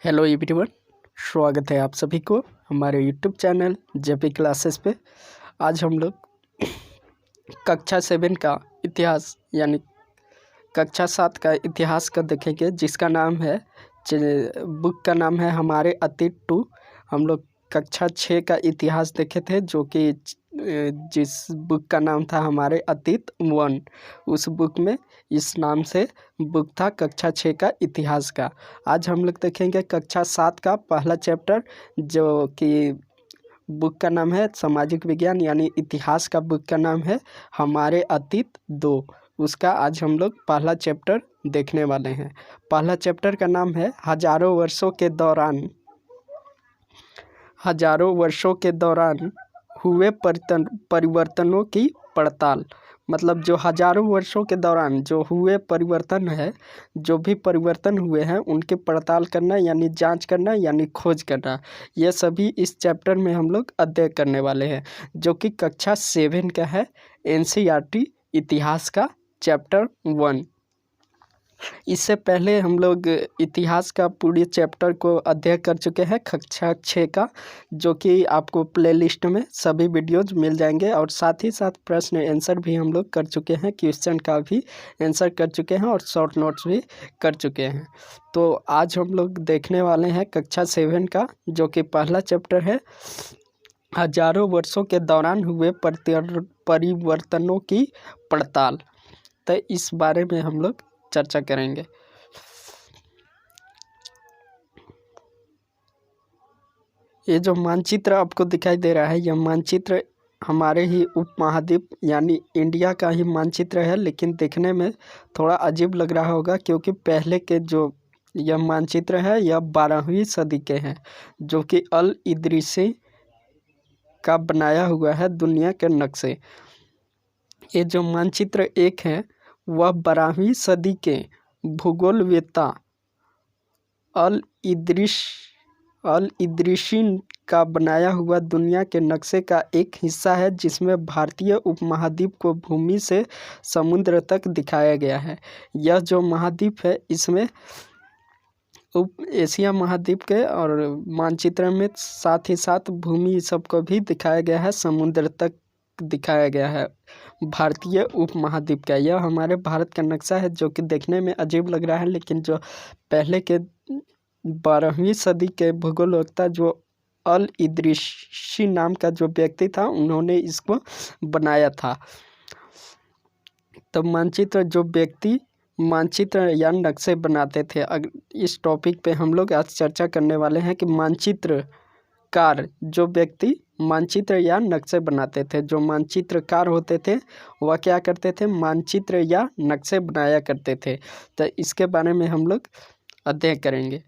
Hello everyone, स्वागत है आप सभी को हमारे यूट्यूब चैनल जेपी क्लासेस पे। आज हम लोग कक्षा 7 का इतिहास यानी कक्षा 7 का इतिहास का देखेंगे, जिसका नाम है बुक का नाम है हमारे अतीत 2। हम लोग कक्षा 6 का इतिहास देखे थे, जो कि जिस बुक का नाम था हमारे अतीत 1। उस बुक में इस नाम से बुक था कक्षा 6 का इतिहास का। आज हम लोग देखेंगे कक्षा 7 का पहला चैप्टर, जो कि बुक का नाम है सामाजिक विज्ञान यानी इतिहास का बुक का नाम है हमारे अतीत 2। उसका आज हम लोग पहला चैप्टर देखने वाले हैं। पहला चैप्टर का नाम है हजारों वर्षों के दौरान हुए परिवर्तनों की पड़ताल। मतलब जो हजारों वर्षों के दौरान जो हुए परिवर्तन है, जो भी परिवर्तन हुए हैं उनकी पड़ताल करना यानी जांच करना यानी खोज करना, यह सभी इस चैप्टर में हम लोग अध्ययन करने वाले हैं, जो कि कक्षा 7 का है, एनसीईआरटी इतिहास का चैप्टर 1। इससे पहले हम लोग इतिहास का पूरे चैप्टर को अध्ययन कर चुके हैं कक्षा 6 का, जो कि आपको प्लेलिस्ट में सभी वीडियोज मिल जाएंगे। और साथ ही साथ प्रश्न आंसर भी हम लोग कर चुके हैं, क्वेश्चन का भी आंसर कर चुके हैं और शॉर्ट नोट्स भी कर चुके हैं। तो आज हम लोग देखने वाले हैं कक्षा 7 का, जो कि पहला चैप्टर है हजारों वर्षों के दौरान हुए परिवर्तनों की पड़ताल। तो इस बारे में हम लोग चर्चा करेंगे। ये जो मानचित्र आपको दिखाई दे रहा है, यह मानचित्र हमारे ही उपमहाद्वीप यानी इंडिया का ही मानचित्र है, लेकिन देखने में थोड़ा अजीब लग रहा होगा, क्योंकि पहले के जो यह मानचित्र है यह 12वीं सदी के हैं, जो कि अल इदरीसी का बनाया हुआ है दुनिया के नक्शे। ये जो मानचित्र 1 है वह 12वीं सदी के भूगोलवेत्ता अल इदरीसी का बनाया हुआ दुनिया के नक्शे का एक हिस्सा है, जिसमें भारतीय उपमहाद्वीप को भूमि से समुद्र तक दिखाया गया है। यह जो महाद्वीप है, इसमें एशिया महाद्वीप के और मानचित्र में साथ ही साथ भूमि सबको भी दिखाया गया है, समुद्र तक दिखाया गया है भारतीय उपमहाद्वीप का। यह हमारे भारत का नक्शा है, जो कि देखने में अजीब लग रहा है, लेकिन जो पहले के 12वीं सदी के भूगोलवेत्ता जो अल इदरीसी नाम का जो व्यक्ति था, उन्होंने इसको बनाया था। तो मानचित्र या नक्शे बनाते थे। इस टॉपिक पे हम लोग आज चर्चा करने वाले हैं कि मानचित्रकार जो व्यक्ति मानचित्र या नक्शे बनाते थे, जो मानचित्रकार होते थे, वह क्या करते थे, मानचित्र या नक्शे बनाया करते थे। तो इसके बारे में हम लोग अध्ययन करेंगे।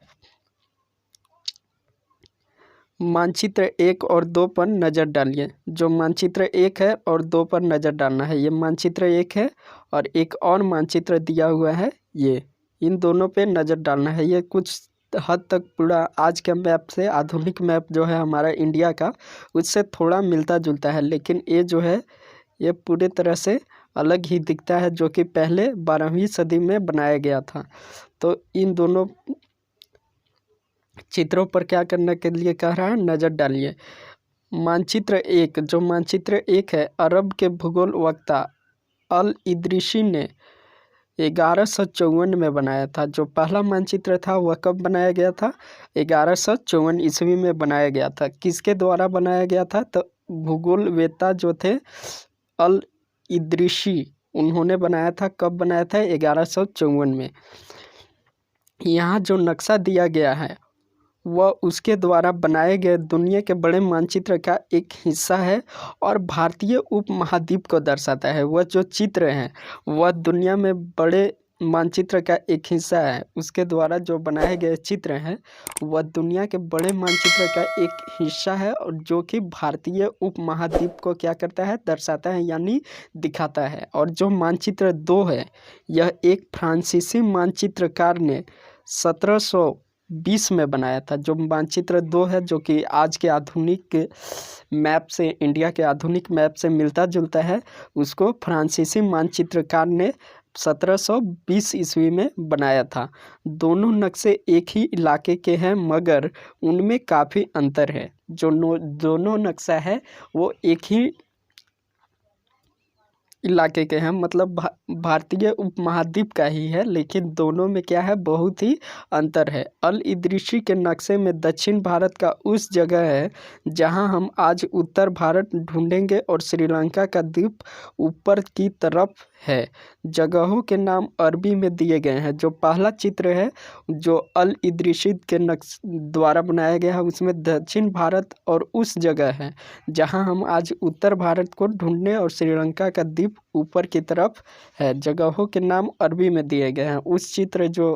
मानचित्र 1 और 2 पर नज़र डालिए। जो मानचित्र 1 है और 2 पर नज़र डालना है। ये मानचित्र 1 है और एक और मानचित्र दिया हुआ है, ये इन दोनों पे नज़र डालना है। ये कुछ हद तक पूरा आज के मैप से, आधुनिक मैप जो है हमारा इंडिया का, उससे थोड़ा मिलता जुलता है, लेकिन ये जो है ये पूरी तरह से अलग ही दिखता है, जो कि पहले 12वीं सदी में बनाया गया था। तो इन दोनों चित्रों पर क्या करने के लिए कह रहा है, नज़र डालिए। मानचित्र 1, जो मानचित्र 1 है, अरब के भूगोल वक्ता अल इदरीसी ने 1154 में बनाया था। जो पहला मानचित्र था वह कब बनाया गया था, 1154 ईस्वी में बनाया गया था। किसके द्वारा बनाया गया था, तो भूगोलवेत्ता जो थे अल इदरीसी, उन्होंने बनाया था। कब बनाया था, 1154 में। यहाँ जो नक्शा दिया गया है वह उसके द्वारा बनाए गए दुनिया के बड़े मानचित्र का एक हिस्सा है और भारतीय उपमहाद्वीप को दर्शाता है। वह जो चित्र हैं वह दुनिया में बड़े मानचित्र का एक हिस्सा है। उसके द्वारा जो बनाए गए चित्र हैं वह दुनिया के बड़े मानचित्र का एक हिस्सा है, और जो कि भारतीय उपमहाद्वीप को क्या करता है, दर्शाता है यानी दिखाता है। और जो मानचित्र 2 है, यह एक फ्रांसीसी मानचित्रकार ने 1720 में बनाया था। जो मानचित्र 2 है, जो कि आज के आधुनिक मैप से, इंडिया के आधुनिक मैप से मिलता जुलता है, उसको फ्रांसीसी मानचित्रकार ने 1720 ईस्वी में बनाया था। दोनों नक्शे एक ही इलाके के हैं मगर उनमें काफ़ी अंतर है। जो दोनों नक्शा है वो एक ही इलाके के हैं, मतलब भारतीय उपमहाद्वीप का ही है, लेकिन दोनों में क्या है, बहुत ही अंतर है। अल इदरीसी के नक्शे में दक्षिण भारत का उस जगह है जहां हम आज उत्तर भारत ढूंढेंगे और श्रीलंका का द्वीप ऊपर की तरफ है। जगहों के नाम अरबी में दिए गए हैं। जो पहला चित्र है जो अल इदरीसी के नक्श द्वारा बनाया गया है उसमें दक्षिण भारत और उस जगह है जहां हम आज उत्तर भारत को ढूंढने और श्रीलंका का द्वीप ऊपर की तरफ है। जगहों के नाम अरबी में दिए गए हैं। उस चित्र जो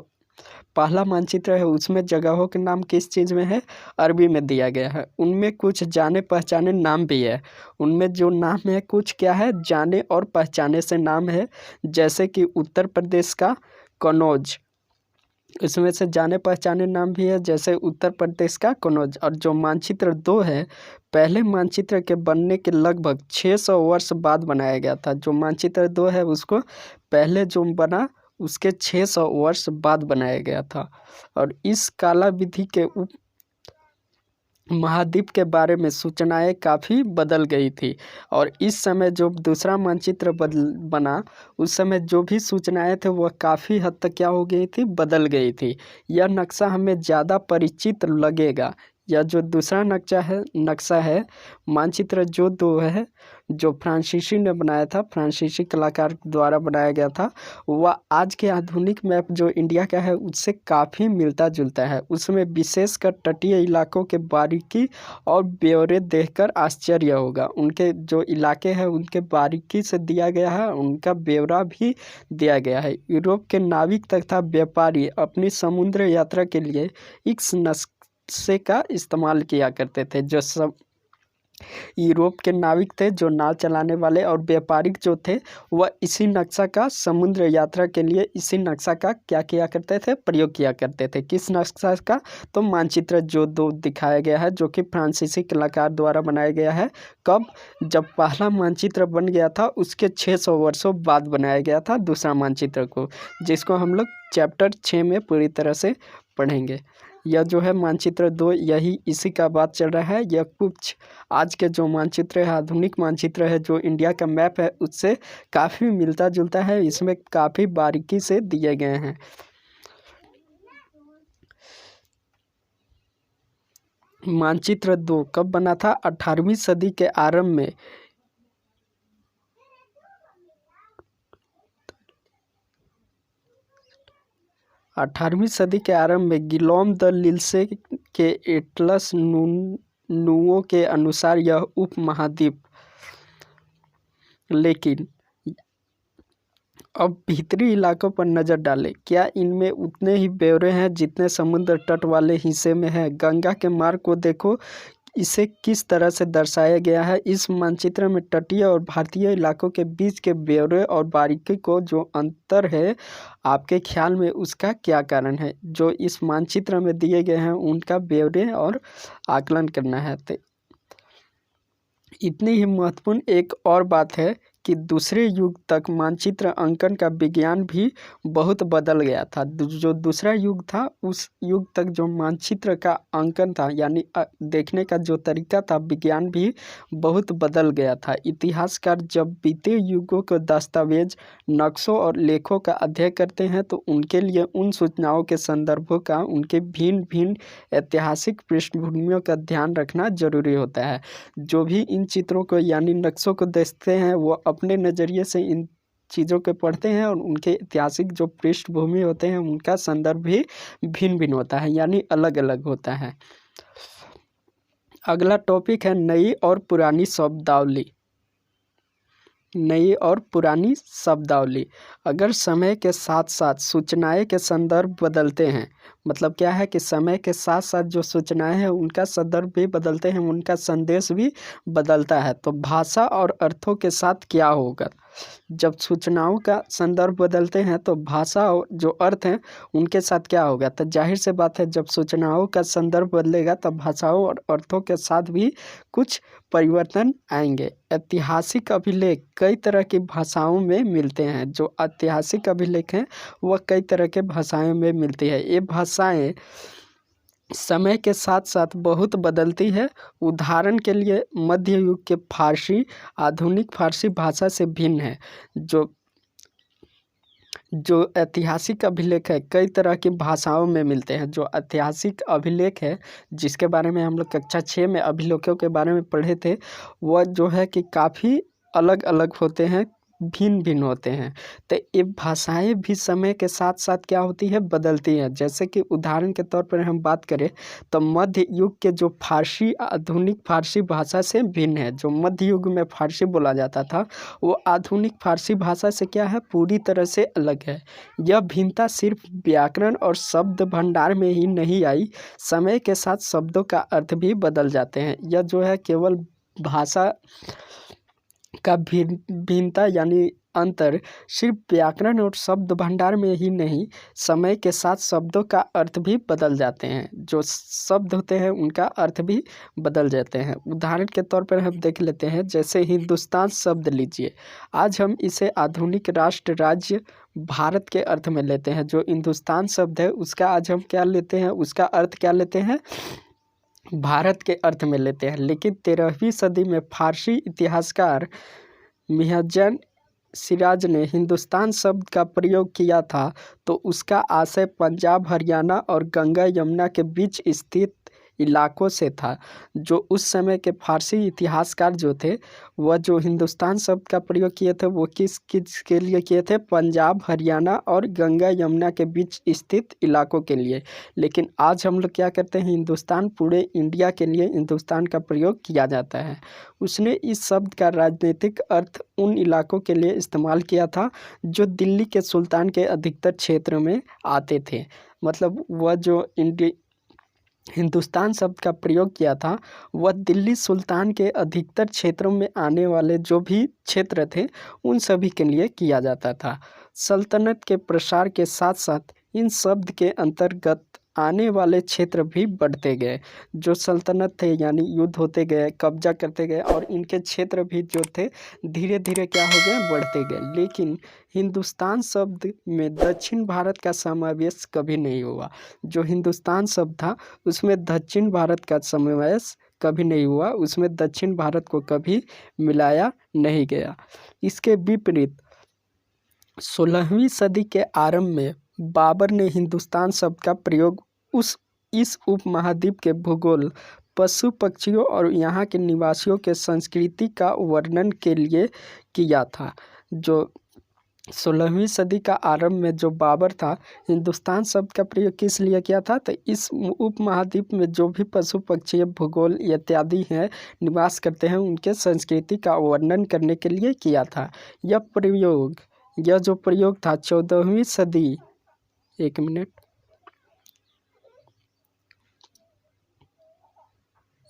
पहला मानचित्र है उसमें जगहों के नाम किस चीज़ में है, अरबी में दिया गया है। उनमें कुछ जाने पहचाने नाम भी है। उनमें जो नाम है कुछ क्या है, जाने और पहचाने से नाम है। जैसे कि उत्तर प्रदेश का कन्नौज, इसमें से जाने पहचाने नाम भी है, जैसे उत्तर प्रदेश का कन्नौज। और जो मानचित्र 2 है, पहले मानचित्र के बनने के लगभग 600 वर्ष बाद बनाया गया था। जो मानचित्र 2 है उसको पहले जो बना उसके 600 वर्ष बाद बनाया गया था। और इस काला विधि के उप महाद्वीप के बारे में सूचनाएं काफ़ी बदल गई थी। और इस समय जो दूसरा मानचित्र बना उस समय जो भी सूचनाएं थे वह काफ़ी हद तक क्या हो गई थी, बदल गई थी। यह नक्शा हमें ज़्यादा परिचित लगेगा। यह जो दूसरा नक्शा है मानचित्र जो 2 है जो फ्रांसीसी ने बनाया था, फ्रांसीसी कलाकार द्वारा बनाया गया था, वह आज के आधुनिक मैप जो इंडिया का है उससे काफ़ी मिलता जुलता है। उसमें विशेषकर तटीय इलाकों के बारीकी और ब्यौरे देखकर आश्चर्य होगा। उनके जो इलाके हैं उनके बारीकी से दिया गया है, उनका ब्यौरा भी दिया गया है। यूरोप के नाविक तथा व्यापारी अपनी समुद्र यात्रा के लिए इस नक्शे का इस्तेमाल किया करते थे। जो सब यूरोप के नाविक थे, जो नाव चलाने वाले और व्यापारिक जो थे, वह इसी नक्शा का समुद्र यात्रा के लिए इसी नक्शा का क्या किया करते थे, प्रयोग किया करते थे। किस नक्शा का, तो मानचित्र जो 2 दिखाया गया है जो कि फ्रांसीसी कलाकार द्वारा बनाया गया है। कब, जब पहला मानचित्र बन गया था उसके 600 वर्षों बाद बनाया गया था दूसरा मानचित्र को, जिसको हम लोग चैप्टर 6 में पूरी तरह से पढ़ेंगे। यह जो है मानचित्र 2 यही इसी का बात चल रहा है। यह कुछ आज के जो मानचित्र है, आधुनिक मानचित्र है जो इंडिया का मैप है उससे काफ़ी मिलता जुलता है। इसमें काफ़ी बारीकी से दिए गए हैं। मानचित्र 2 कब बना था, 18वीं सदी के आरंभ में। अठारहवीं सदी के आरंभ में गिलॉम द लिल्से के एटलस नुओं के अनुसार यह उपमहाद्वीप, लेकिन अब भीतरी इलाकों पर नज़र डालें, क्या इनमें उतने ही ब्यौरे हैं जितने समुद्र तट वाले हिस्से में हैं। गंगा के मार्ग को देखो, इसे किस तरह से दर्शाया गया है। इस मानचित्र में तटीय और भारतीय इलाकों के बीच के ब्यौरे और बारीकी को जो अंतर है, आपके ख्याल में उसका क्या कारण है। जो इस मानचित्र में दिए गए हैं उनका ब्यौरे और आकलन करना है। तो इतनी ही महत्वपूर्ण एक और बात है कि दूसरे युग तक मानचित्र अंकन का विज्ञान भी बहुत बदल गया था। जो दूसरा युग था उस युग तक जो मानचित्र का अंकन था, यानी देखने का जो तरीका था, विज्ञान भी बहुत बदल गया था। इतिहासकार जब बीते युगों के दस्तावेज, नक्शों और लेखों का अध्ययन करते हैं तो उनके लिए उन सूचनाओं के संदर्भों का, उनके भिन्न भिन्न ऐतिहासिक पृष्ठभूमियों का ध्यान रखना जरूरी होता है। जो भी इन चित्रों को यानी नक्शों को देखते हैं वो अपने नज़रिए से इन चीज़ों को पढ़ते हैं और उनके ऐतिहासिक जो पृष्ठभूमि होते हैं उनका संदर्भ भी भिन्न भिन्न होता है, यानी अलग अलग होता है। अगला टॉपिक है नई और पुरानी शब्दावली। नई और पुरानी शब्दावली। अगर समय के साथ साथ सूचनाएं के संदर्भ बदलते हैं, मतलब क्या है कि समय के साथ साथ जो सूचनाएं हैं उनका संदर्भ भी बदलते हैं, उनका संदेश भी बदलता है, तो भाषा और अर्थों के साथ क्या होगा। जब सूचनाओं का संदर्भ बदलते हैं तो भाषा और जो अर्थ हैं उनके साथ क्या होगा। तो जाहिर से बात है, जब सूचनाओं का संदर्भ बदलेगा तब भाषाओं और अर्थों के साथ भी कुछ परिवर्तन आएंगे। ऐतिहासिक अभिलेख कई तरह की भाषाओं में मिलते हैं। जो ऐतिहासिक अभिलेख हैं वह कई तरह के भाषाओं में मिलती है। ये भाषाएं समय के साथ साथ बहुत बदलती है। उदाहरण के लिए मध्य युग के फारसी आधुनिक फारसी भाषा से भिन्न है। जो ऐतिहासिक अभिलेख है कई तरह की भाषाओं में मिलते हैं। जो ऐतिहासिक अभिलेख है जिसके बारे में हम लोग कक्षा 6 में अभिलेखों के बारे में पढ़े थे, वह जो है कि काफ़ी अलग अलग होते हैं, भिन्न भिन्न होते हैं। तो ये भाषाएं भी समय के साथ साथ क्या होती है, बदलती हैं। जैसे कि उदाहरण के तौर पर हम बात करें तो मध्य युग के जो फारसी आधुनिक फारसी भाषा से भिन्न है। जो मध्य युग में फारसी बोला जाता था वो आधुनिक फारसी भाषा से क्या है, पूरी तरह से अलग है। यह भिन्नता सिर्फ व्याकरण और शब्द भंडार में ही नहीं आई, समय के साथ शब्दों का अर्थ भी बदल जाते हैं। यह जो है केवल भाषा का भिन्नता यानी अंतर सिर्फ व्याकरण और शब्द भंडार में ही नहीं, समय के साथ शब्दों का अर्थ भी बदल जाते हैं। जो शब्द होते हैं उनका अर्थ भी बदल जाते हैं। उदाहरण के तौर पर हम देख लेते हैं, जैसे हिंदुस्तान शब्द लीजिए। आज हम इसे आधुनिक राष्ट्र राज्य भारत के अर्थ में लेते हैं। जो हिंदुस्तान शब्द है उसका आज हम क्या लेते हैं, उसका अर्थ क्या लेते हैं, भारत के अर्थ में लेते हैं। लेकिन 13वीं सदी में फारसी इतिहासकार मिहजन सिराज ने हिंदुस्तान शब्द का प्रयोग किया था तो उसका आशय पंजाब हरियाणा और गंगा यमुना के बीच स्थित इलाकों से था। जो उस समय के फारसी इतिहासकार जो थे वह जो हिंदुस्तान शब्द का प्रयोग किए थे वो किस के लिए किए थे, पंजाब हरियाणा और गंगा यमुना के बीच स्थित इलाकों के लिए। लेकिन आज हम लोग क्या करते हैं, हिंदुस्तान पूरे इंडिया के लिए हिंदुस्तान का प्रयोग किया जाता है। उसने इस शब्द का राजनीतिक अर्थ उन इलाकों के लिए इस्तेमाल किया था जो दिल्ली के सुल्तान के अधिकतर क्षेत्र में आते थे। मतलब वह जो हिंदुस्तान शब्द का प्रयोग किया था वह दिल्ली सुल्तान के अधिकतर क्षेत्रों में आने वाले जो भी क्षेत्र थे उन सभी के लिए किया जाता था। सल्तनत के प्रसार के साथ साथ इन शब्द के अंतर्गत आने वाले क्षेत्र भी बढ़ते गए। जो सल्तनत थे यानी युद्ध होते गए, कब्जा करते गए और इनके क्षेत्र भी जो थे धीरे धीरे क्या हो गए, बढ़ते गए। लेकिन हिंदुस्तान शब्द में दक्षिण भारत का समावेश कभी नहीं हुआ। जो हिंदुस्तान शब्द था उसमें दक्षिण भारत का समावेश कभी नहीं हुआ, उसमें दक्षिण भारत को कभी मिलाया नहीं गया। इसके विपरीत 16वीं सदी के आरंभ में बाबर ने हिंदुस्तान शब्द का प्रयोग इस उपमहाद्वीप के भूगोल, पशु पक्षियों और यहाँ के निवासियों के संस्कृति का वर्णन के लिए किया था। जो 16वीं सदी का आरंभ में जो बाबर था हिंदुस्तान शब्द का प्रयोग किस लिए किया था, तो इस उपमहाद्वीप में जो भी पशु पक्षी भूगोल इत्यादि हैं निवास करते हैं उनके संस्कृति का वर्णन करने के लिए किया था। यह जो प्रयोग था 14वीं सदी, एक मिनट,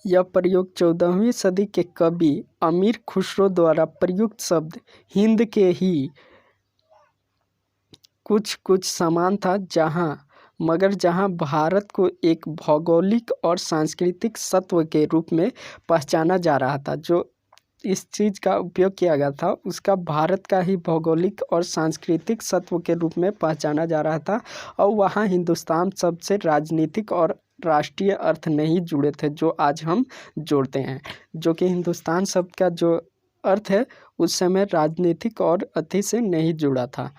यह प्रयोग 14वीं सदी के कवि अमीर खुसरो द्वारा प्रयुक्त शब्द हिंद के ही कुछ समान था, जहाँ भारत को एक भौगोलिक और सांस्कृतिक सत्व के रूप में पहचाना जा रहा था। जो इस चीज़ का उपयोग किया गया था उसका भारत का ही भौगोलिक और सांस्कृतिक सत्व के रूप में पहचाना जा रहा था। और वहाँ हिंदुस्तान शब्द से राजनीतिक और राष्ट्रीय अर्थ नहीं जुड़े थे जो आज हम जोड़ते हैं। जो कि हिंदुस्तान शब्द का जो अर्थ है उस समय राजनीतिक और अति से नहीं जुड़ा था।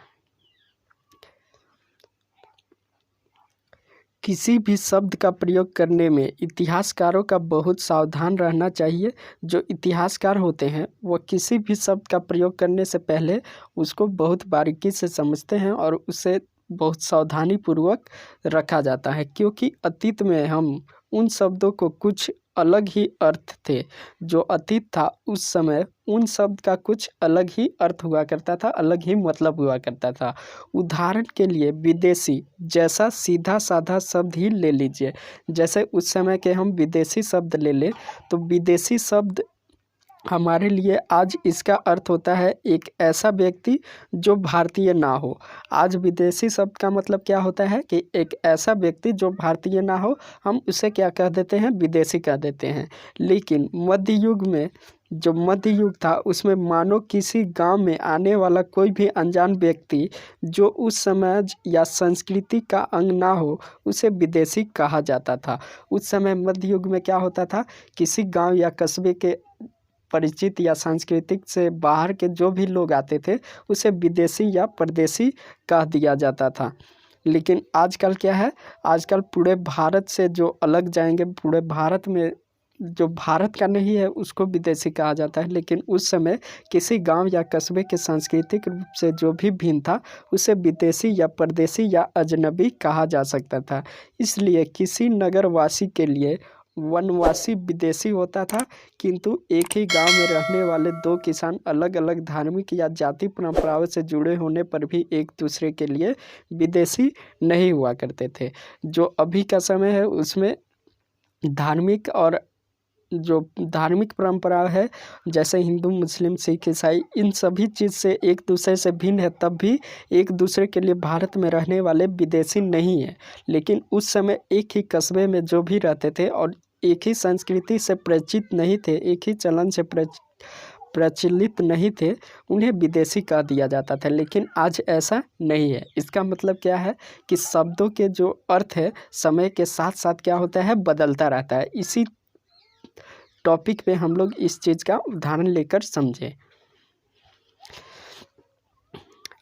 किसी भी शब्द का प्रयोग करने में इतिहासकारों का बहुत सावधान रहना चाहिए। जो इतिहासकार होते हैं वह किसी भी शब्द का प्रयोग करने से पहले उसको बहुत बारीकी से समझते हैं और उसे बहुत सावधानी पूर्वक रखा जाता है, क्योंकि अतीत में हम उन शब्दों को कुछ अलग ही अर्थ थे। जो अतीत था उस समय उन शब्द का कुछ अलग ही अर्थ हुआ करता था, अलग ही मतलब हुआ करता था। उदाहरण के लिए विदेशी जैसा सीधा साधा शब्द ही ले लीजिए। जैसे उस समय के हम विदेशी शब्द ले लें तो विदेशी शब्द हमारे लिए आज इसका अर्थ होता है एक ऐसा व्यक्ति जो भारतीय ना हो। आज विदेशी शब्द का मतलब क्या होता है कि एक ऐसा व्यक्ति जो भारतीय ना हो, हम उसे क्या कह देते हैं, विदेशी कह देते हैं। लेकिन मध्य युग में, जो मध्य युग था, उसमें मानो किसी गांव में आने वाला कोई भी अनजान व्यक्ति जो उस समाज या संस्कृति का अंग ना हो, उसे विदेशी कहा जाता था। उस समय मध्य युग में क्या होता था, किसी गांव या कस्बे के परिचित या सांस्कृतिक से बाहर के जो भी लोग आते थे, उसे विदेशी या परदेशी कह दिया जाता था। लेकिन आजकल क्या है, आजकल पूरे भारत से जो अलग जाएंगे, पूरे भारत में जो भारत का नहीं है उसको विदेशी कहा जाता है। लेकिन उस समय किसी गांव या कस्बे के सांस्कृतिक रूप से जो भी भिन्न था, उसे विदेशी या परदेशी या अजनबी कहा जा सकता था। इसलिए किसी नगरवासी के लिए वनवासी विदेशी होता था, किंतु एक ही गांव में रहने वाले दो किसान अलग अलग धार्मिक या जाति परंपराओं से जुड़े होने पर भी एक दूसरे के लिए विदेशी नहीं हुआ करते थे। जो अभी का समय है उसमें धार्मिक और जो धार्मिक परंपरा है, जैसे हिंदू, मुस्लिम, सिख, ईसाई, इन सभी चीज़ से एक दूसरे से भिन्न है, तब भी एक दूसरे के लिए भारत में रहने वाले विदेशी नहीं है। लेकिन उस समय एक ही कस्बे में जो भी रहते थे और एक ही संस्कृति से परिचित नहीं थे, एक ही चलन से प्रचलित नहीं थे, उन्हें विदेशी कह दिया जाता था। लेकिन आज ऐसा नहीं है। इसका मतलब क्या है कि शब्दों के जो अर्थ है समय के साथ साथ क्या होता है, बदलता रहता है। इसी टॉपिक पे हम लोग इस चीज़ का उदाहरण लेकर समझें।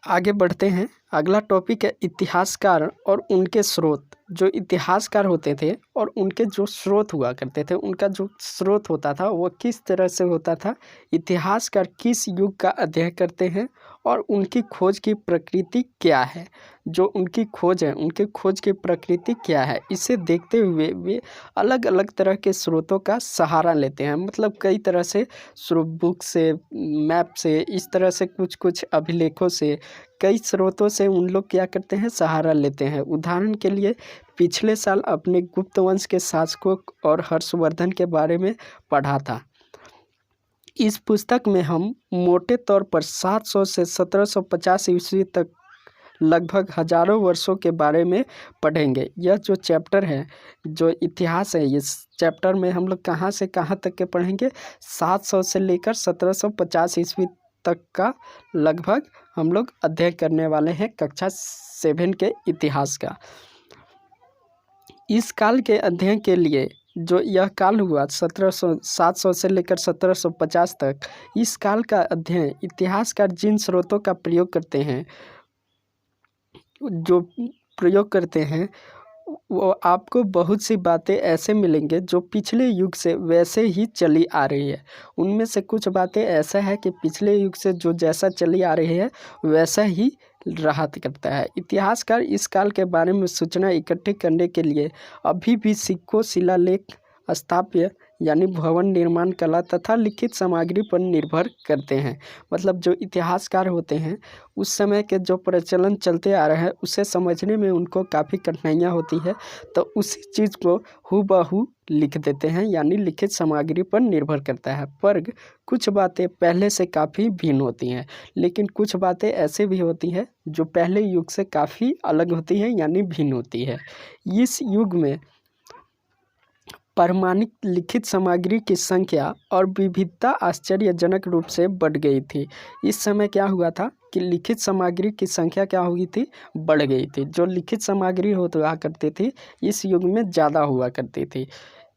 आगे बढ़ते हैं। अगला टॉपिक है इतिहासकार और उनके स्रोत। जो इतिहासकार होते थे और उनके जो स्रोत हुआ करते थे, उनका जो स्रोत होता था वो किस तरह से होता था। इतिहासकार किस युग का अध्ययन करते हैं और उनकी खोज की प्रकृति क्या है। जो उनकी खोज है, उनके खोज की प्रकृति क्या है, इसे देखते हुए वे अलग अलग तरह के स्रोतों का सहारा लेते हैं। मतलब कई तरह से बुक से, मैप से, इस तरह से कुछ कुछ अभिलेखों से, कई स्रोतों से उन लोग क्या करते हैं, सहारा लेते हैं। उदाहरण के लिए पिछले साल अपने गुप्त वंश के शासकों और हर्षवर्धन के बारे में पढ़ा था। इस पुस्तक में हम मोटे तौर पर 700 से 1750 ईस्वी तक लगभग हजारों वर्षों के बारे में पढ़ेंगे। यह जो चैप्टर है, जो इतिहास है, इस चैप्टर में हम लोग कहाँ से कहाँ तक के पढ़ेंगे, 700 से लेकर 1750 ईस्वी तक का लगभग हम लोग अध्ययन करने वाले हैं कक्षा 7 के इतिहास का। इस काल के अध्ययन के लिए जो यह काल हुआ 700 से लेकर 1750 तक, इस काल का अध्ययन इतिहासकार जिन स्रोतों का प्रयोग करते हैं वो आपको बहुत सी बातें ऐसे मिलेंगे जो पिछले युग से वैसे ही चली आ रही है। उनमें से कुछ बातें ऐसा है कि पिछले युग से जो जैसा चली आ रही है वैसा ही रहा करता है। इतिहासकार इस काल के बारे में सूचना इकट्ठी करने के लिए अभी भी सिक्कों, शिलालेख, स्थापत्य यानी भवन निर्माण कला तथा लिखित सामग्री पर निर्भर करते हैं। मतलब जो इतिहासकार होते हैं उस समय के जो प्रचलन चलते आ रहे हैं उसे समझने में उनको काफ़ी कठिनाइयाँ होती है, तो उसी चीज़ को हूबहू लिख देते हैं, यानी लिखित सामग्री पर निर्भर करता है। पर कुछ बातें पहले से काफ़ी भिन्न होती हैं, लेकिन कुछ बातें ऐसे भी होती हैं जो पहले युग से काफ़ी अलग होती है, यानी भिन्न होती है। इस युग में प्रामाणिक लिखित सामग्री की संख्या और विविधता आश्चर्यजनक रूप से बढ़ गई थी। इस समय क्या हुआ था कि लिखित सामग्री की संख्या क्या हुई थी, बढ़ गई थी। जो लिखित सामग्री हुआ करती थी इस युग में ज़्यादा हुआ करती थी।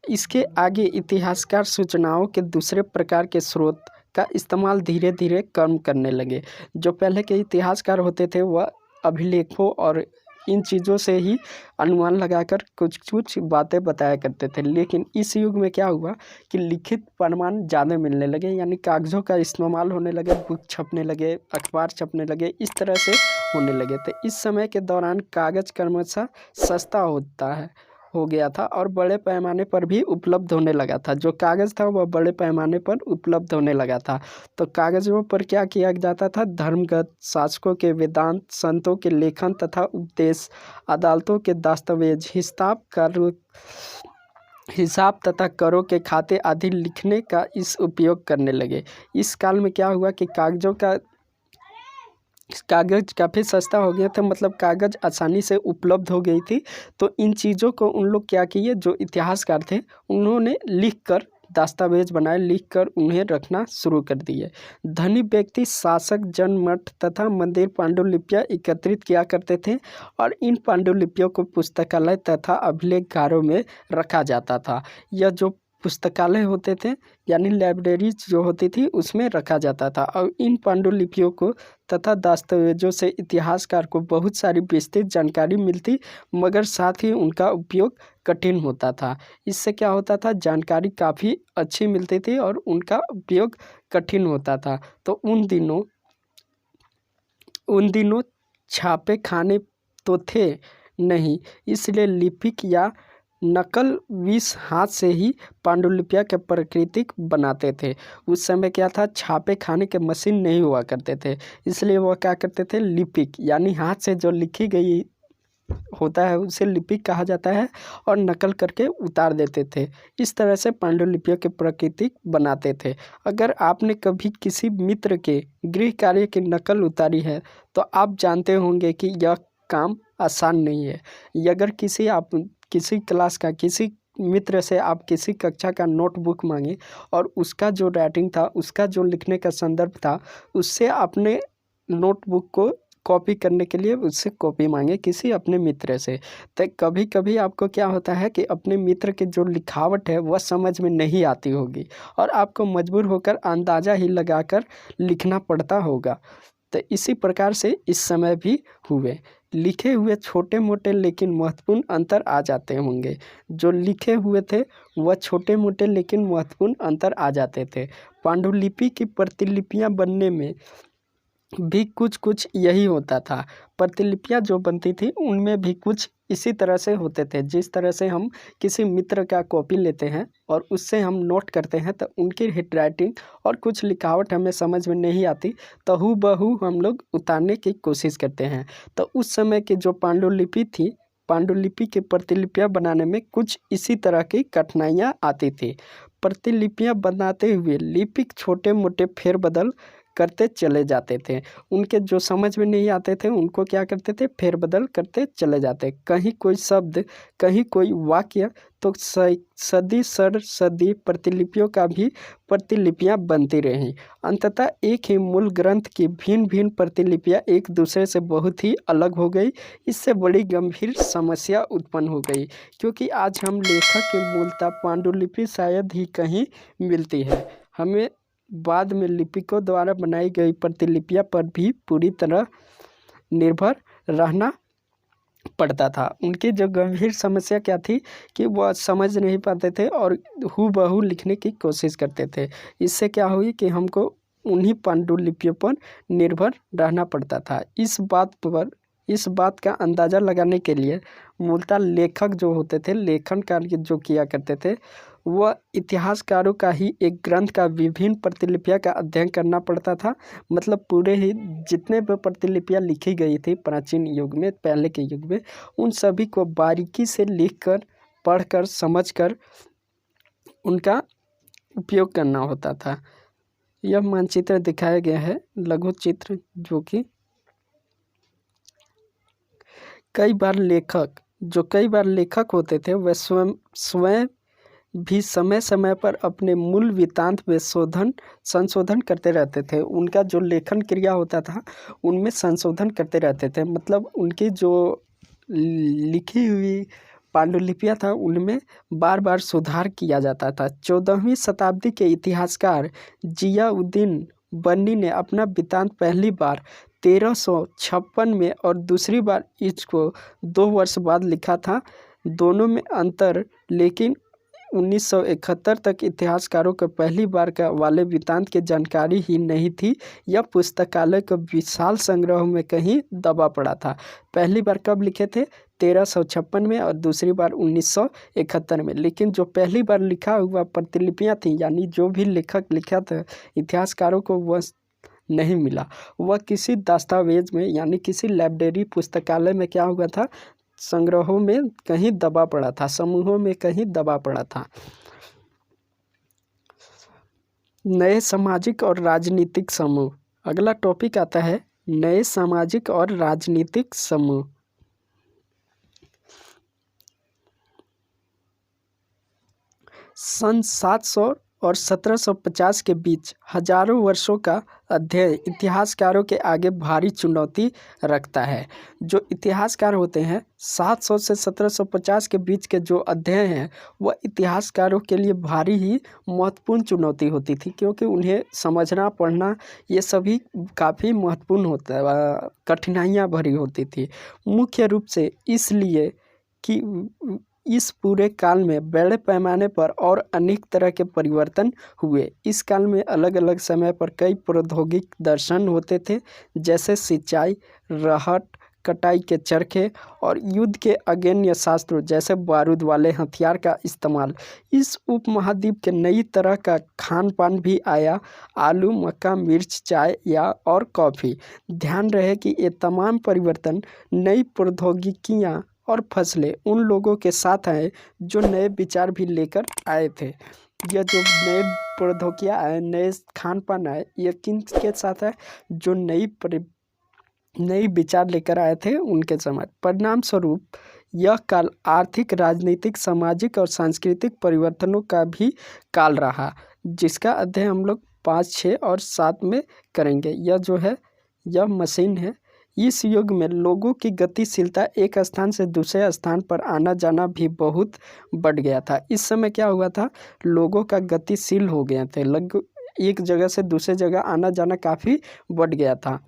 इसके आगे इतिहासकार सूचनाओं के दूसरे प्रकार के स्रोत का इस्तेमाल धीरे धीरे कम करने लगे। जो पहले के इतिहासकार होते थे वह अभिलेखों और इन चीज़ों से ही अनुमान लगाकर कुछ कुछ बातें बताया करते थे। लेकिन इस युग में क्या हुआ कि लिखित प्रमाण ज़्यादा मिलने लगे, यानी कागज़ों का इस्तेमाल होने लगे, बुक छपने लगे, अखबार छपने लगे, इस तरह से होने लगे। तो इस समय के दौरान कागज़ क्रमशः सस्ता हो गया था और बड़े पैमाने पर भी उपलब्ध होने लगा था। जो कागज़ था वह बड़े पैमाने पर उपलब्ध होने लगा था। तो कागज़ों पर क्या किया जाता था, धर्मगत, शासकों के वेदांत, संतों के लेखन तथा उपदेश, अदालतों के दस्तावेज, हिसाब हिसाब तथा करों के खाते आदि लिखने का इस उपयोग करने लगे। इस काल में क्या हुआ कि कागज़ काफ़ी सस्ता हो गया था, मतलब कागज़ आसानी से उपलब्ध हो गई थी। तो इन चीज़ों को उन लोग क्या किए, जो इतिहासकार थे उन्होंने लिख कर दस्तावेज बनाए, लिख कर उन्हें रखना शुरू कर दिए। धनी व्यक्ति, शासक, जनमठ तथा मंदिर पांडुलिपियाँ एकत्रित किया करते थे और इन पांडुलिपियों को पुस्तकालय तथा अभिलेखागारों में रखा जाता था। यह जो पुस्तकालय होते थे यानी लाइब्रेरीज जो होती थी उसमें रखा जाता था और इन पांडुलिपियों को तथा दस्तावेजों से इतिहासकार को बहुत सारी विस्तृत जानकारी मिलती, मगर साथ ही उनका उपयोग कठिन होता था। इससे क्या होता था, जानकारी काफ़ी अच्छी मिलती थी और उनका उपयोग कठिन होता था। तो उन दिनों छापे खाने तो थे नहीं, इसलिए लिपिक या नकल विष हाथ से ही पांडुलिपियाँ के प्राकृतिक बनाते थे। उस समय क्या था, छापे खाने के मशीन नहीं हुआ करते थे, इसलिए वह क्या करते थे, लिपिक यानी हाथ से जो लिखी गई होता है उसे लिपिक कहा जाता है और नकल करके उतार देते थे। इस तरह से पांडुलिपियों के प्राकृतिक बनाते थे। अगर आपने कभी किसी मित्र के गृह कार्य की नकल उतारी है तो आप जानते होंगे कि यह काम आसान नहीं है। अगर किसी क्लास का किसी मित्र से आप किसी कक्षा का नोटबुक मांगे और उसका जो राइटिंग था, उसका जो लिखने का संदर्भ था, उससे अपने नोटबुक को कॉपी करने के लिए उससे कॉपी मांगे किसी अपने मित्र से, तो कभी कभी आपको क्या होता है कि अपने मित्र के जो लिखावट है वह समझ में नहीं आती होगी और आपको मजबूर होकर अंदाज़ा ही लगाकर लिखना पड़ता होगा। तो इसी प्रकार से इस समय भी हुए लिखे हुए छोटे मोटे लेकिन महत्वपूर्ण अंतर आ जाते होंगे। जो लिखे हुए थे वह छोटे मोटे लेकिन महत्वपूर्ण अंतर आ जाते थे। पांडुलिपि की प्रतिलिपियां बनने में भी कुछ यही होता था। प्रतिलिपियां जो बनती थी उनमें भी कुछ इसी तरह से होते थे। जिस तरह से हम किसी मित्र का कॉपी लेते हैं और उससे हम नोट करते हैं तो उनकी हैंडराइटिंग और कुछ लिखावट हमें समझ में नहीं आती, तो हूबहू हम लोग उतारने की कोशिश करते हैं। तो उस समय की जो पांडुलिपि थी, पांडुलिपि की प्रतिलिपियां बनाने में कुछ इसी तरह की कठिनाइयाँ आती थी। प्रतिलिपियां बनाते हुए लिपिक छोटे मोटे फेरबदल करते चले जाते थे। उनके जो समझ में नहीं आते थे उनको क्या करते थे, फेरबदल करते चले जाते। कहीं कोई शब्द, कहीं कोई वाक्य, तो सदी सर सदी प्रतिलिपियों का भी प्रतिलिपियां बनती रहीं। अंततः एक ही मूल ग्रंथ की भिन्न भिन्न प्रतिलिपियां एक दूसरे से बहुत ही अलग हो गई। इससे बड़ी गंभीर समस्या उत्पन्न हो गई, क्योंकि आज हम लेखक की मूलतः पांडुलिपि शायद ही कहीं मिलती है। हमें बाद में लिपिकों द्वारा बनाई गई प्रतिलिपियां पर भी पूरी तरह निर्भर रहना पड़ता था। उनकी जो गंभीर समस्या क्या थी कि वह समझ नहीं पाते थे और हूबहू लिखने की कोशिश करते थे। इससे क्या हुई कि हमको उन्हीं पांडुलिपियों पर निर्भर रहना पड़ता था। इस बात का अंदाज़ा लगाने के लिए मूलतः लेखक जो होते थे, लेखन कार्य जो किया करते थे, वह इतिहासकारों का ही एक ग्रंथ का विभिन्न प्रतिलिपियां का अध्ययन करना पड़ता था। मतलब पूरे ही जितने भी प्रतिलिपियां लिखी गई थी प्राचीन युग में, पहले के युग में, उन सभी को बारीकी से लिखकर, पढ़कर, समझकर उनका उपयोग करना होता था। यह मानचित्र दिखाया गया है, लघु चित्र, जो कि कई बार लेखक होते थे वह स्वयं भी समय समय पर अपने मूल वृत्तांत में संशोधन करते रहते थे। उनका जो लेखन क्रिया होता था उनमें संशोधन करते रहते थे। मतलब उनकी जो लिखी हुई पांडुलिपियां था उनमें बार बार सुधार किया जाता था। 14वीं शताब्दी के इतिहासकार जियाउद्दीन बन्नी ने अपना वृत्तांत पहली बार 1356 में और दूसरी बार इसको 2 वर्ष बाद लिखा था। दोनों में अंतर लेकिन 1971 तक इतिहासकारों को पहली बार का वाले वृत्तांत की जानकारी ही नहीं थी। यह पुस्तकालय के विशाल संग्रह में कहीं दबा पड़ा था। पहली बार कब लिखे थे, 1356 में और दूसरी बार 1971 में। लेकिन जो पहली बार लिखा हुआ प्रतिलिपियां थी, यानी जो भी लेखक लिखा था, इतिहासकारों को वह नहीं मिला। वह किसी दस्तावेज में यानी किसी लाइब्रेरी पुस्तकालय में क्या हुआ था, संग्रहों में कहीं दबा पड़ा था, समूहों में कहीं दबा पड़ा था। नए सामाजिक और राजनीतिक समूह। अगला टॉपिक आता है नए सामाजिक और राजनीतिक समूह। सन 700 और 1750 के बीच हजारों वर्षों का अध्ययन इतिहासकारों के आगे भारी चुनौती रखता है। जो इतिहासकार होते हैं 700 से 1750 के बीच के जो अध्ययन हैं वह इतिहासकारों के लिए भारी ही महत्वपूर्ण चुनौती होती थी, क्योंकि उन्हें समझना पढ़ना ये सभी काफ़ी महत्वपूर्ण होता, कठिनाइयाँ भरी होती थी। मुख्य रूप से इसलिए कि इस पूरे काल में बड़े पैमाने पर और अनेक तरह के परिवर्तन हुए। इस काल में अलग अलग समय पर कई प्रौद्योगिक दर्शन होते थे, जैसे सिंचाई, रहट, कटाई के चरखे और युद्ध के अगेन्य शास्त्रों जैसे बारूद वाले हथियार का इस्तेमाल। इस उपमहाद्वीप के नई तरह का खान पान भी आया, आलू, मक्का, मिर्च, चाय या और कॉफ़ी। ध्यान रहे कि ये तमाम परिवर्तन नई प्रौद्योगिकियाँ और फसलें उन लोगों के साथ आए जो नए विचार भी लेकर आए थे। यह जो नए प्रौद्योगिकियाँ आए, नए खान पान आए, ये किन के साथ है? जो नई विचार लेकर आए थे उनके समय। परिणाम स्वरूप यह काल आर्थिक, राजनीतिक, सामाजिक और सांस्कृतिक परिवर्तनों का भी काल रहा, जिसका अध्ययन हम लोग 5, 6 और 7 में करेंगे। यह जो है यह मशीन है। इस युग में लोगों की गतिशीलता, एक स्थान से दूसरे स्थान पर आना जाना भी बहुत बढ़ गया था। इस समय क्या हुआ था? लोगों का गतिशील हो गए थे, एक जगह से दूसरे जगह आना जाना काफ़ी बढ़ गया था।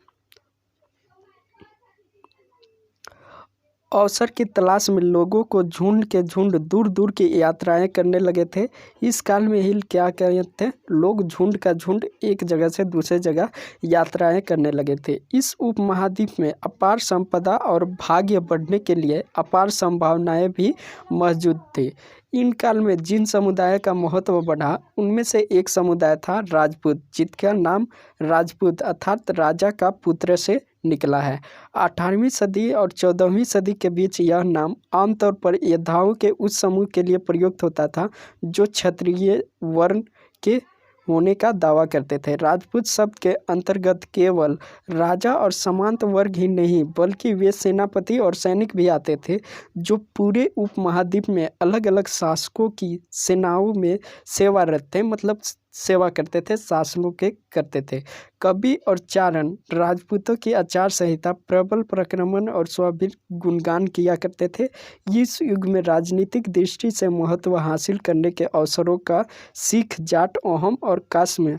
अवसर की तलाश में लोगों को झुंड के झुंड दूर दूर की यात्राएं करने लगे थे। इस काल में ही क्या कहते थे? लोग झुंड का झुंड एक जगह से दूसरे जगह यात्राएं करने लगे थे। इस उपमहाद्वीप में अपार संपदा और भाग्य बढ़ने के लिए अपार संभावनाएं भी मौजूद थी। इन काल में जिन समुदाय का महत्व बढ़ा उनमें से एक समुदाय था राजपूत, जिसका नाम राजपूत अर्थात राजा का पुत्र से निकला है। 18वीं सदी और 14वीं सदी के बीच यह नाम आमतौर पर योद्धाओं के उस समूह के लिए प्रयुक्त होता था जो क्षत्रिय वर्ण के होने का दावा करते थे। राजपूत शब्द के अंतर्गत केवल राजा और सामंत वर्ग ही नहीं बल्कि वे सेनापति और सैनिक भी आते थे, जो पूरे उपमहाद्वीप में अलग अलग शासकों की सेनाओं में सेवारत थे, मतलब सेवा करते थे, शासनों के करते थे। कवि और चारण राजपूतों की आचार संहिता, प्रबल प्रक्रमण और स्वाभिर गुणगान किया करते थे। इस युग में राजनीतिक दृष्टि से महत्व हासिल करने के अवसरों का सिख, जाट, अहोम और कास्म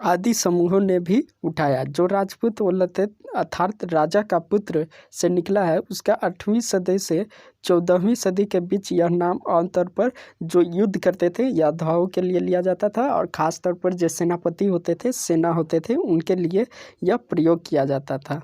आदि समूहों ने भी उठाया। जो राजपूत वल्लभ अर्थात राजा का पुत्र से निकला है, उसका 8वीं सदी से 14वीं सदी के बीच यह नाम आमतौर पर जो युद्ध करते थे योद्धाओं के लिए लिया जाता था, और ख़ास तौर पर जो सेनापति होते थे, सेना होते थे, उनके लिए यह प्रयोग किया जाता था।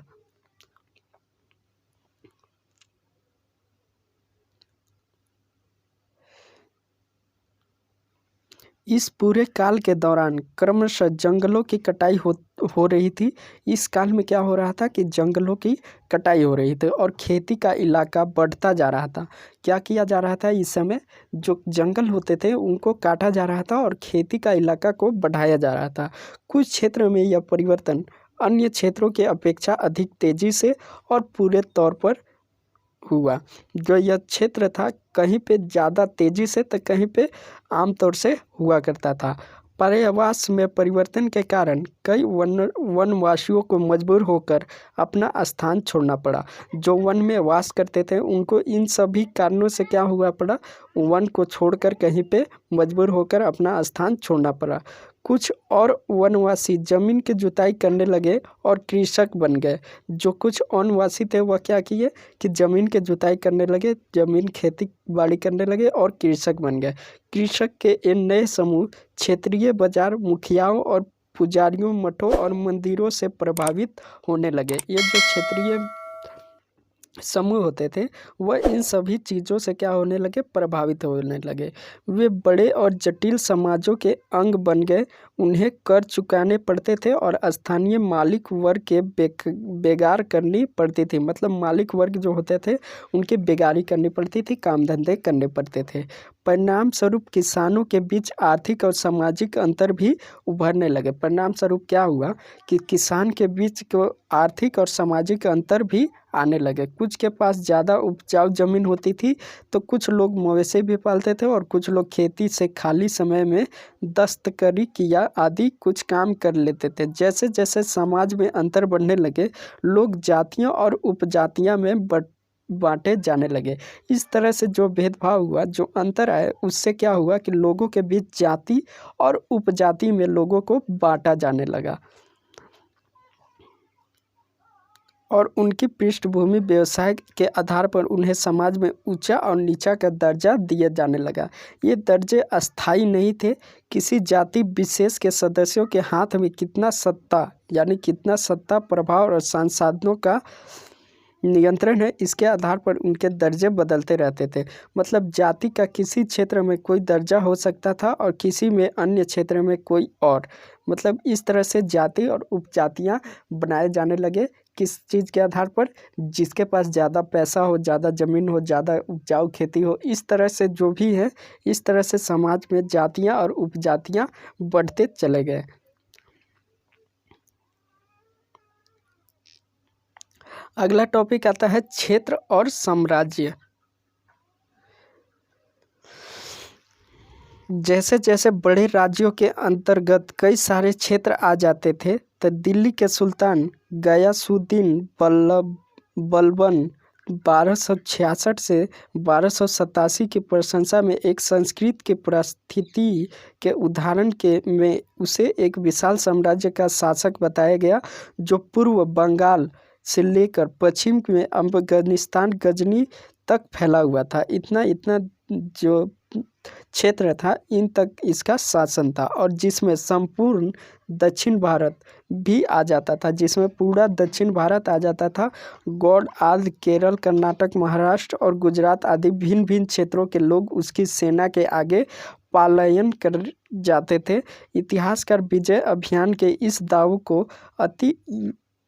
इस पूरे काल के दौरान क्रमशः जंगलों की कटाई हो रही थी। इस काल में क्या हो रहा था कि जंगलों की कटाई हो रही थी और खेती का इलाका बढ़ता जा रहा था। क्या किया जा रहा था? इस समय जो जंगल होते थे उनको काटा जा रहा था और खेती का इलाका को बढ़ाया जा रहा था। कुछ क्षेत्रों में यह परिवर्तन अन्य क्षेत्रों के अपेक्षा अधिक तेज़ी से और पूरे तौर पर हुआ। जो यह क्षेत्र था कहीं पे ज़्यादा तेज़ी से तो कहीं पे आमतौर से हुआ करता था। पर्यावरण में परिवर्तन के कारण कई वनवासियों को मजबूर होकर अपना स्थान छोड़ना पड़ा। जो वन में वास करते थे उनको इन सभी कारणों से क्या हुआ पड़ा? वन को छोड़कर कहीं पे मजबूर होकर अपना स्थान छोड़ना पड़ा। कुछ और वनवासी जमीन की जुताई करने लगे और कृषक बन गए। जो कुछ वनवासी थे वह क्या किए कि जमीन की जुताई करने लगे, जमीन खेती बाड़ी करने लगे और कृषक बन गए। कृषक के ये नए समूह क्षेत्रीय बाजार, मुखियाओं और पुजारियों, मठों और मंदिरों से प्रभावित होने लगे। ये जो क्षेत्रीय समूह होते थे वह इन सभी चीज़ों से क्या होने लगे, प्रभावित होने लगे। वे बड़े और जटिल समाजों के अंग बन गए। उन्हें कर चुकाने पड़ते थे और स्थानीय मालिक वर्ग के बेगार करनी पड़ती थी। मतलब मालिक वर्ग जो होते थे उनकी बेगारी करनी पड़ती थी, काम धंधे करने पड़ते थे। परिणाम स्वरूप किसानों के बीच आर्थिक और सामाजिक अंतर भी उभरने लगे। परिणाम स्वरूप क्या हुआ कि किसान के बीच को आर्थिक और सामाजिक अंतर भी आने लगे। कुछ के पास ज़्यादा उपजाऊ ज़मीन होती थी तो कुछ लोग मवेशी भी पालते थे और कुछ लोग खेती से खाली समय में दस्तकारी किया आदि कुछ काम कर लेते थे। जैसे जैसे समाज में अंतर बढ़ने लगे, लोग जातियों और उपजातियां में बांटे जाने लगे। इस तरह से जो भेदभाव हुआ, जो अंतर आया, उससे क्या हुआ कि लोगों के बीच जाति और उपजाति में लोगों को बांटा जाने लगा और उनकी पृष्ठभूमि व्यवसाय के आधार पर उन्हें समाज में ऊंचा और नीचा का दर्जा दिया जाने लगा। ये दर्जे अस्थायी नहीं थे। किसी जाति विशेष के सदस्यों के हाथ में कितना सत्ता, यानी कितना सत्ता, प्रभाव और संसाधनों का नियंत्रण है, इसके आधार पर उनके दर्जे बदलते रहते थे। मतलब जाति का किसी क्षेत्र में कोई दर्जा हो सकता था और किसी में अन्य क्षेत्र में कोई और। मतलब इस तरह से जाति और उपजातियां बनाए जाने लगे। किस चीज़ के आधार पर? जिसके पास ज़्यादा पैसा हो, ज़्यादा ज़मीन हो, ज़्यादा उपजाऊ खेती हो। इस तरह से जो भी है, इस तरह से समाज में जातियां और उपजातियां बढ़ते चले गए। अगला टॉपिक आता है क्षेत्र और साम्राज्य। जैसे जैसे बड़े राज्यों के अंतर्गत कई सारे क्षेत्र आ जाते थे तो दिल्ली के सुल्तान गयासुद्दीन बलबन 1266 से 1287 की प्रशंसा में एक संस्कृत की परिस्थिति के उदाहरण के में उसे एक विशाल साम्राज्य का शासक बताया गया, जो पूर्व बंगाल से लेकर पश्चिम में अफगानिस्तान गजनी तक फैला हुआ था। इतना जो क्षेत्र था, इन तक इसका शासन था और जिसमें संपूर्ण दक्षिण भारत भी आ जाता था, जिसमें पूरा दक्षिण भारत आ जाता था। गौड़ आदि केरल, कर्नाटक, महाराष्ट्र और गुजरात आदि भिन्न भिन्न क्षेत्रों के लोग उसकी सेना के आगे पलायन कर जाते थे। इतिहासकार विजय अभियान के इस दाव को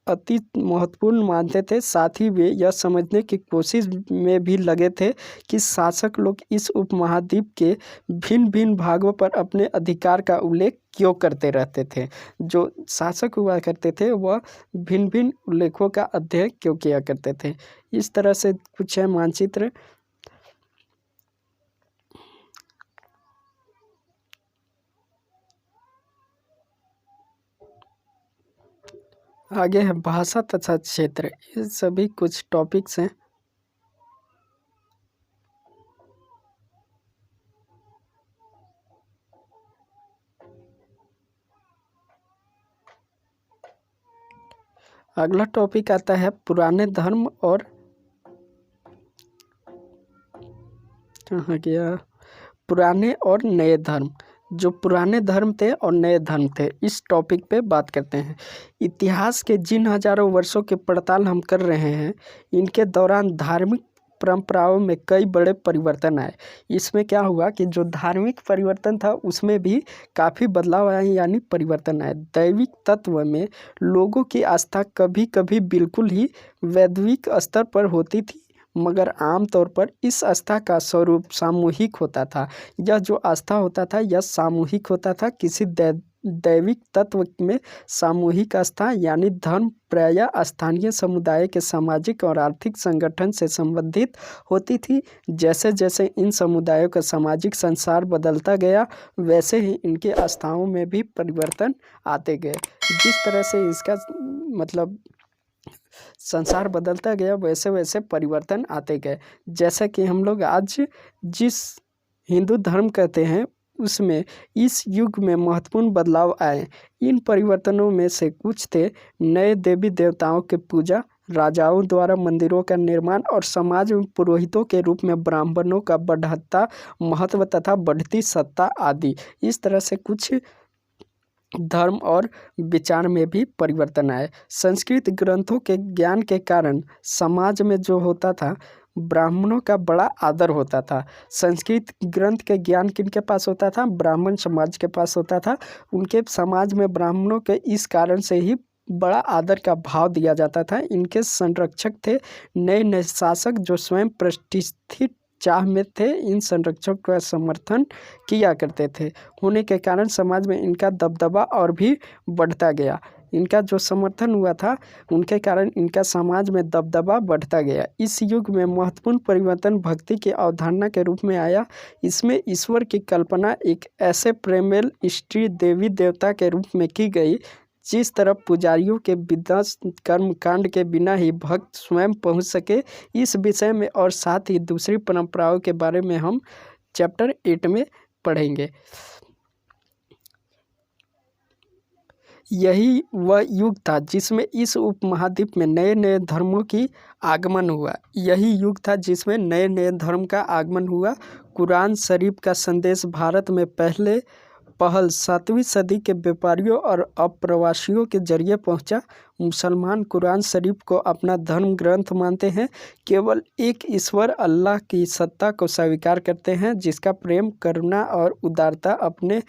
अति महत्वपूर्ण मानते थे। साथ ही वे यह समझने की कोशिश में भी लगे थे कि शासक लोग इस उपमहाद्वीप के भिन्न भिन्न भागों पर अपने अधिकार का उल्लेख क्यों करते रहते थे। जो शासक हुआ करते थे वह भिन्न भिन्न उल्लेखों का अध्ययन क्यों किया करते थे। इस तरह से कुछ है मानचित्र। आगे है भाषा तथा क्षेत्र। ये सभी कुछ टॉपिक्स हैं। अगला टॉपिक आता है पुराने धर्म और कहाँ गया, पुराने और नए धर्म। जो पुराने धर्म थे और नए धर्म थे, इस टॉपिक पे बात करते हैं। इतिहास के जिन हजारों वर्षों की पड़ताल हम कर रहे हैं, इनके दौरान धार्मिक परंपराओं में कई बड़े परिवर्तन आए। इसमें क्या हुआ कि जो धार्मिक परिवर्तन था उसमें भी काफ़ी बदलाव आए, यानी परिवर्तन आए। दैविक तत्व में लोगों की आस्था कभी कभी बिल्कुल ही वैश्विक स्तर पर होती थी, मगर आमतौर पर इस आस्था का स्वरूप सामूहिक होता था। यह जो आस्था होता था यह सामूहिक होता था। किसी दैविक तत्व में सामूहिक आस्था यानी धर्म प्रायः स्थानीय समुदाय के सामाजिक और आर्थिक संगठन से संबंधित होती थी। जैसे जैसे इन समुदायों का सामाजिक संसार बदलता गया, वैसे ही इनकी आस्थाओं में भी परिवर्तन आते गए। जिस तरह से इसका मतलब संसार बदलता गया, वैसे वैसे परिवर्तन आते गए। जैसा कि हम लोग आज जिस हिंदू धर्म कहते हैं, उसमें इस युग में महत्वपूर्ण बदलाव आए। इन परिवर्तनों में से कुछ थे नए देवी देवताओं की पूजा, राजाओं द्वारा मंदिरों का निर्माण और समाज में पुरोहितों के रूप में ब्राह्मणों का बढ़ता महत्व तथा बढ़ती सत्ता आदि। इस तरह से कुछ धर्म और विचार में भी परिवर्तन आए। संस्कृत ग्रंथों के ज्ञान के कारण समाज में जो होता था, ब्राह्मणों का बड़ा आदर होता था। संस्कृत ग्रंथ के ज्ञान किनके पास होता था? ब्राह्मण समाज के पास होता था। उनके समाज में ब्राह्मणों के इस कारण से ही बड़ा आदर का भाव दिया जाता था। इनके संरक्षक थे नए नए शासक जो स्वयं प्रतिष्ठित चाह में थे। इन संरक्षकों का समर्थन किया करते थे होने के कारण समाज में इनका दबदबा और भी बढ़ता गया। इनका जो समर्थन हुआ था उनके कारण इनका समाज में दबदबा बढ़ता गया। इस युग में महत्वपूर्ण परिवर्तन भक्ति की अवधारणा के रूप में आया। इसमें ईश्वर की कल्पना एक ऐसे प्रेमल स्त्री देवी देवता के रूप में की गई जिस तरफ पुजारियों के विध्वंस कर्म कांड के बिना ही भक्त स्वयं पहुंच सके। इस विषय में और साथ ही दूसरी परंपराओं के बारे में हम चैप्टर 8 में पढ़ेंगे। यही वह युग था जिसमें इस उपमहाद्वीप में नए नए धर्मों की आगमन हुआ। यही युग था जिसमें नए नए धर्म का आगमन हुआ। कुरान शरीफ का संदेश भारत में पहल 7वीं सदी के व्यापारियों और अप्रवासियों के जरिए पहुंचा। मुसलमान कुरान शरीफ को अपना धर्म ग्रंथ मानते हैं। केवल एक ईश्वर अल्लाह की सत्ता को स्वीकार करते हैं जिसका प्रेम, करुणा और उदारता अपने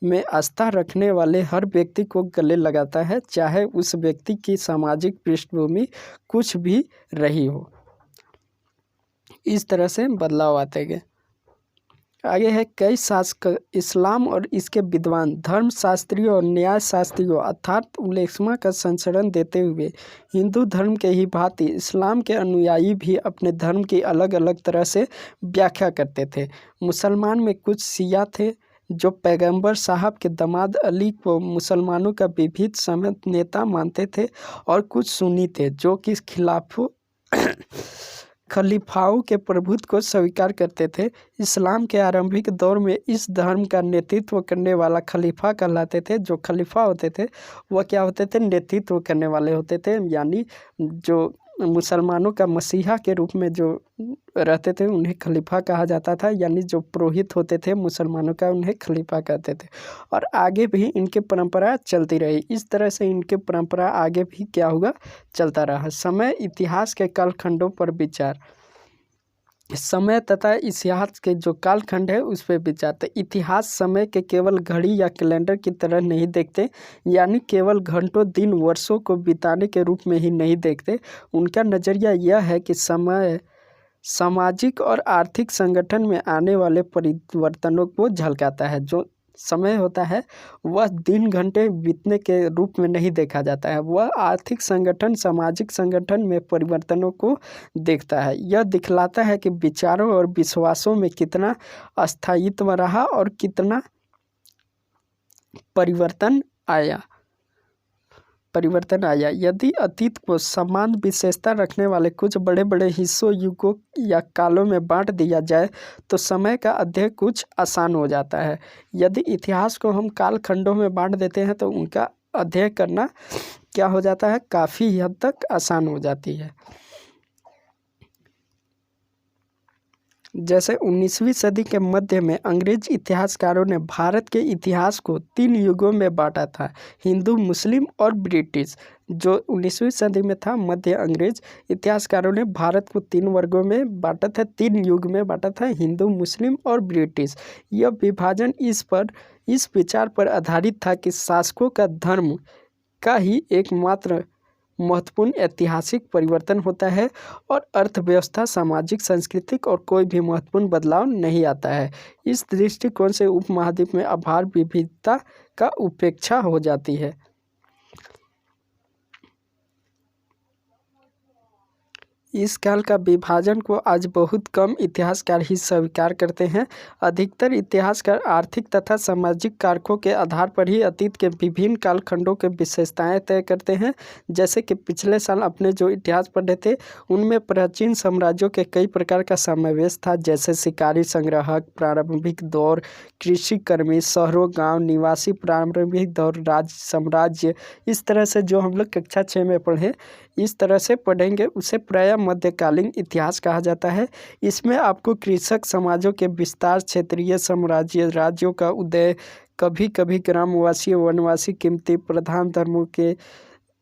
में आस्था रखने वाले हर व्यक्ति को गले लगाता है, चाहे उस व्यक्ति की सामाजिक पृष्ठभूमि कुछ भी रही हो। इस तरह से बदलाव आते गए। आगे है कई शासक इस्लाम और इसके विद्वान धर्मशास्त्रियों और न्यायशास्त्रियों अर्थात उलेमा का संरक्षण देते हुए हिंदू धर्म के ही भांति इस्लाम के अनुयायी भी अपने धर्म की अलग अलग तरह से व्याख्या करते थे। मुसलमान में कुछ शिया थे जो पैगंबर साहब के दामाद अली को मुसलमानों का विभिन्न समेत नेता मानते थे और कुछ सुन्नी थे जो कि खलीफाओं के प्रभुत्व को स्वीकार करते थे। इस्लाम के आरंभिक दौर में इस धर्म का नेतृत्व करने वाला खलीफा कहलाते थे। जो खलीफा होते थे वह क्या होते थे? नेतृत्व करने वाले होते थे, यानी जो मुसलमानों का मसीहा के रूप में जो रहते थे उन्हें खलीफा कहा जाता था, यानी जो पुरोहित होते थे मुसलमानों का उन्हें खलीफा कहते थे। और आगे भी इनकी परंपरा चलती रही। इस तरह से इनकी परंपरा आगे भी क्या हुआ? चलता रहा। समय इतिहास के कालखंडों पर विचार। समय तथा इतिहास के जो कालखंड है उस पर विचार। तो इतिहास समय के केवल घड़ी या कैलेंडर की तरह नहीं देखते, यानी केवल घंटों दिन वर्षों को बिताने के रूप में ही नहीं देखते। उनका नज़रिया यह है कि समय सामाजिक और आर्थिक संगठन में आने वाले परिवर्तनों को झलकाता है। जो समय होता है वह दिन घंटे बीतने के रूप में नहीं देखा जाता है, वह आर्थिक संगठन सामाजिक संगठन में परिवर्तनों को देखता है। यह दिखलाता है कि विचारों और विश्वासों में कितना अस्थायित्व रहा और कितना परिवर्तन आया। यदि अतीत को समान विशेषता रखने वाले कुछ बड़े बड़े हिस्सों, युगों या कालों में बांट दिया जाए तो समय का अध्ययन कुछ आसान हो जाता है। यदि इतिहास को हम कालखंडों में बांट देते हैं तो उनका अध्ययन करना क्या हो जाता है? काफ़ी हद तक आसान हो जाती है। जैसे 19वीं सदी के मध्य में अंग्रेज इतिहासकारों ने भारत के इतिहास को 3 युगों में बांटा था, हिंदू, मुस्लिम और ब्रिटिश। जो 19वीं सदी में था मध्य अंग्रेज इतिहासकारों ने भारत को 3 वर्गों में बांटा था, 3 युग में बांटा था, हिंदू, मुस्लिम और ब्रिटिश। यह विभाजन इस विचार पर आधारित था कि शासकों का धर्म का ही एकमात्र महत्वपूर्ण ऐतिहासिक परिवर्तन होता है और अर्थव्यवस्था, सामाजिक, सांस्कृतिक और कोई भी महत्वपूर्ण बदलाव नहीं आता है। इस दृष्टिकोण से उपमहाद्वीप में आभार विविधता का उपेक्षा हो जाती है। इस काल का विभाजन को आज बहुत कम इतिहासकार ही स्वीकार करते हैं। अधिकतर इतिहासकार आर्थिक तथा सामाजिक कारकों के आधार पर ही अतीत के विभिन्न कालखंडों के विशेषताएं तय करते हैं। जैसे कि पिछले साल अपने जो इतिहास पढ़े थे उनमें प्राचीन साम्राज्यों के कई प्रकार का समावेश था, जैसे शिकारी संग्राहक, प्रारंभिक दौर, कृषि कर्मी, शहरों गाँव निवासी, प्रारंभिक दौर, राज्य साम्राज्य। इस तरह से जो हम लोग कक्षा 6 में पढ़े इस तरह से पढ़ेंगे उसे प्रायः मध्यकालीन इतिहास कहा जाता है। इसमें आपको कृषक समाजों के विस्तार, क्षेत्रीय साम्राज्य, राज्यों का उदय, कभी कभी ग्रामवासी और वनवासी कीमती प्रधान धर्मों के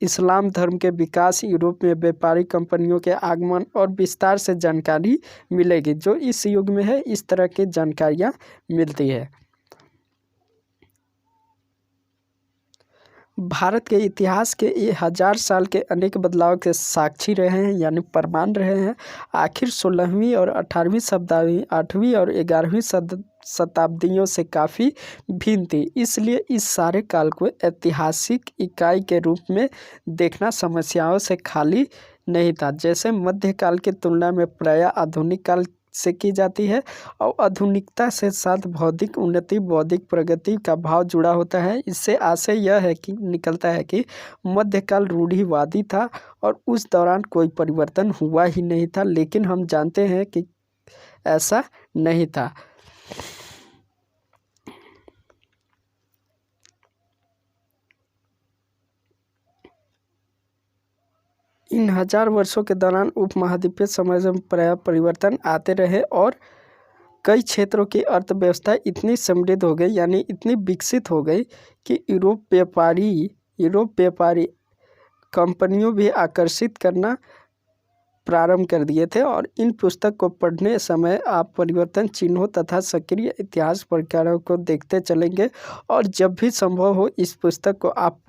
इस्लाम धर्म के विकास, यूरोप में व्यापारिक कंपनियों के आगमन और विस्तार से जानकारी मिलेगी। जो इस युग में है इस तरह की जानकारियाँ मिलती है। भारत के इतिहास के ये 1000 साल के अनेक बदलाव के साक्षी रहे हैं, यानी प्रमाण रहे हैं। आखिर 16वीं और 18वीं शताब्दी 8वीं और 11वीं शताब्दियों से काफ़ी भिन्न थी। इसलिए इस सारे काल को ऐतिहासिक इकाई के रूप में देखना समस्याओं से खाली नहीं था। जैसे मध्यकाल की तुलना में प्रायः आधुनिक काल से की जाती है और आधुनिकता से साथ बौद्धिक उन्नति, बौद्धिक प्रगति का भाव जुड़ा होता है। इससे आशय यह है कि निकलता है कि मध्यकाल रूढ़िवादी था और उस दौरान कोई परिवर्तन हुआ ही नहीं था, लेकिन हम जानते हैं कि ऐसा नहीं था। इन 1000 वर्षों के दौरान उपमहाद्वीपीय समाज में प्रायः परिवर्तन आते रहे और कई क्षेत्रों की अर्थव्यवस्था इतनी समृद्ध हो गई, यानी इतनी विकसित हो गई कि यूरोप व्यापारी कंपनियों भी आकर्षित करना प्रारंभ कर दिए थे। और इन पुस्तक को पढ़ने समय आप परिवर्तन चिन्हों तथा सक्रिय इतिहास प्रकारों को देखते चलेंगे और जब भी संभव हो इस पुस्तक को आप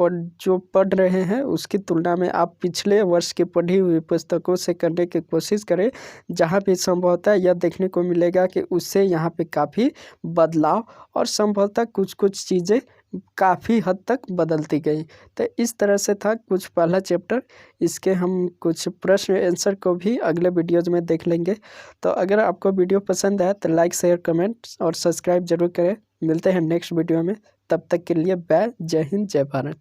जो पढ़ रहे हैं उसकी तुलना में आप पिछले वर्ष की पढ़ी हुई पुस्तकों से करने की कोशिश करें। जहाँ भी संभवतः यह देखने को मिलेगा कि उससे यहाँ पे काफ़ी बदलाव और संभवतः कुछ चीज़ें काफ़ी हद तक बदलती गई। तो इस तरह से था कुछ पहला चैप्टर। इसके हम कुछ प्रश्न आंसर को भी अगले वीडियोज़ में देख लेंगे। तो अगर आपको वीडियो पसंद आए तो लाइक, शेयर, कमेंट और सब्सक्राइब जरूर करें। मिलते हैं नेक्स्ट वीडियो में, तब तक के लिए बाय। जय हिंद, जय भारत।